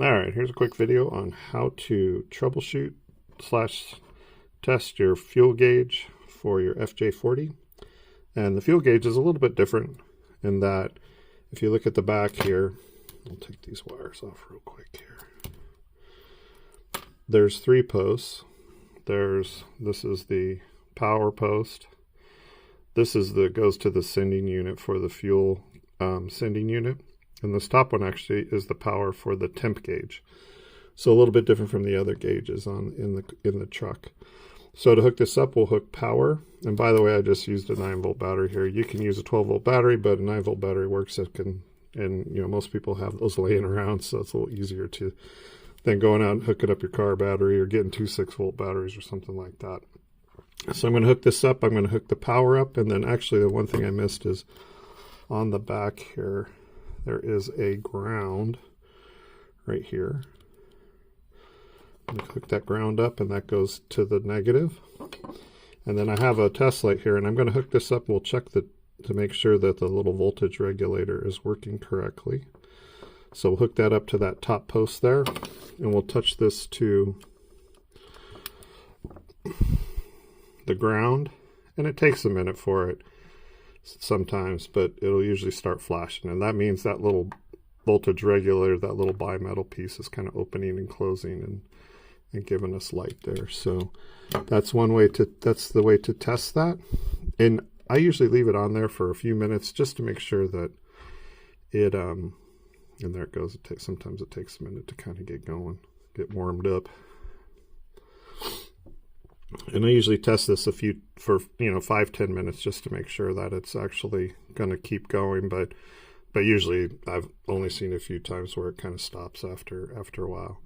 All right, here's a quick video on how to troubleshoot slash test your fuel gauge for your FJ40. And the fuel gauge is a little bit different in that if you look at the back here, I'll take these wires off real quick here. There's 3 posts. This is the power post. This is goes to the sending unit for the fuel sending unit. And this top one actually is the power for the temp gauge. So a little bit different from the other gauges in the truck. So to hook this up, we'll hook power. And by the way, I just used a 9-volt battery here. You can use a 12-volt battery, but a 9-volt battery works. And you know, most people have those laying around, so it's a little easier than going out and hooking up your car battery or getting 2 6-volt batteries or something like that. So I'm going to hook this up. I'm going to hook the power up, and then actually the one thing I missed is on the back here, there is a ground right here. I'm going to click that ground up, and that goes to the negative. And then I have a test light here, and I'm going to hook this up. We'll check to make sure that the little voltage regulator is working correctly. So we'll hook that up to that top post there, and we'll touch this to the ground. And it takes a minute for it sometimes, but it'll usually start flashing, and that means that little voltage regulator, that little bimetal piece, is kind of opening and closing and giving us light there. So that's the way to test that. And I usually leave it on there for a few minutes just to make sure that it and there it goes. Sometimes it takes a minute to kind of get going, get warmed up. And I usually test this for 5-10 minutes just to make sure that it's actually going to keep going. But usually I've only seen a few times where it kind of stops after a while.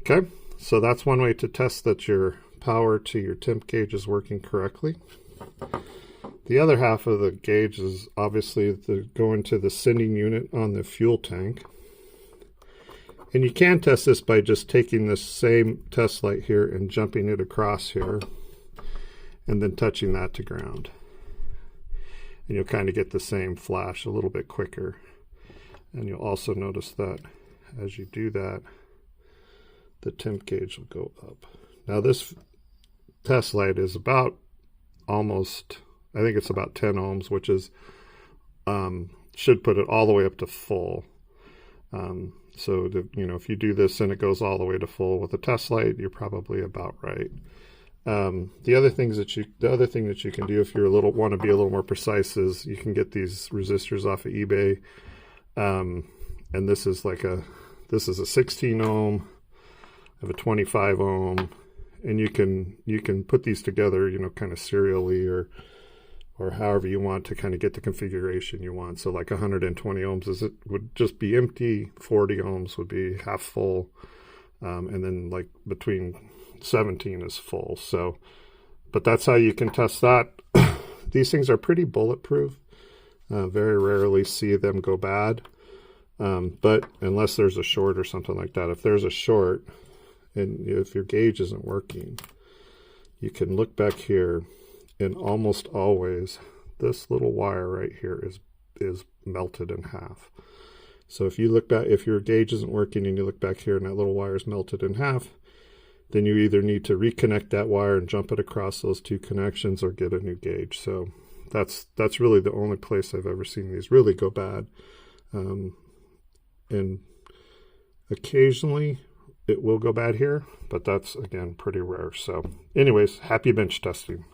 Okay, so that's one way to test that your power to your temp gauge is working correctly. The other half of the gauge is obviously going to the sending unit on the fuel tank. And you can test this by just taking this same test light here and jumping it across here and then touching that to ground. And you'll kind of get the same flash a little bit quicker. And you'll also notice that as you do that, the temp gauge will go up. Now this test light is about I think it's about 10 ohms, which is should put it all the way up to full. So if you do this and it goes all the way to full with a test light, you're probably about right. The other thing that you can do if you want to be a little more precise is you can get these resistors off of eBay, and this is a 16 ohm, I have a 25 ohm, and you can put these together, kind of serially or however you want to kind of get the configuration you want. So like 120 ohms would just be empty, 40 ohms would be half full, and then like between 17 is full. So, but that's how you can test that. These things are pretty bulletproof. Very rarely see them go bad, but unless there's a short or something like that. If there's a short and if your gauge isn't working, you can look back here, and almost always this little wire right here is melted in half. So if you look back, if your gauge isn't working and you look back here and that little wire is melted in half, then you either need to reconnect that wire and jump it across those 2 connections or get a new gauge. So that's really the only place I've ever seen these really go bad. And occasionally it will go bad here, but that's again pretty rare. So anyways, happy bench testing.